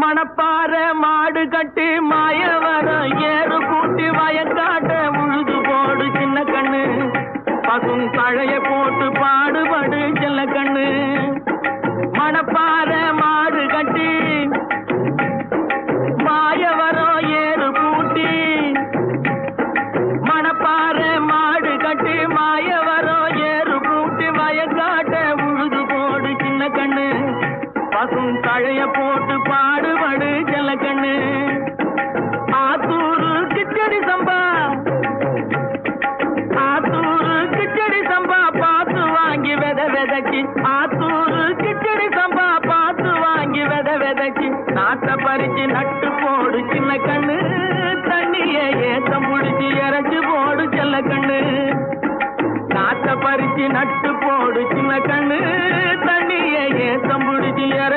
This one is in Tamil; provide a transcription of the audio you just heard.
மணப்பாற மாடு கட்டி மாயவரம் ஏறு கூட்டி வயக்காட்ட உழுது போடு சின்ன கண்ணு பசும் தழைய போட்டு பாடுபடு செல்ல கண்ணு மணப்பாற மாடு கட்டி மாயவரம் ஏறு கூட்டி மணப்பாற மாடு கட்டி மாயவரம் ஏறு கூட்டி வயக்காட்ட உழுது போடு சின்ன கண்ணு பசும் தழைய போட்டு பாடுபடு செல்ல கண்ணு ஆத்தூரு கிச்சடி சம்பா ஆத்தூரு கிச்சடி சம்பா பார்த்து வாங்கி விதைச்சி ஆத்தூரு கிச்சடி சம்பா பார்த்து வாங்கி விதைச்சி நாட்டை பறிச்சு நட்டு போடு சின்ன கண்ணு தண்ணிய ஏத்தம் புடிச்சு இறச்சி போடு செல்ல கண்ணு நாட்டை பறிச்சு நட்டு போடு சின்ன கண்ணு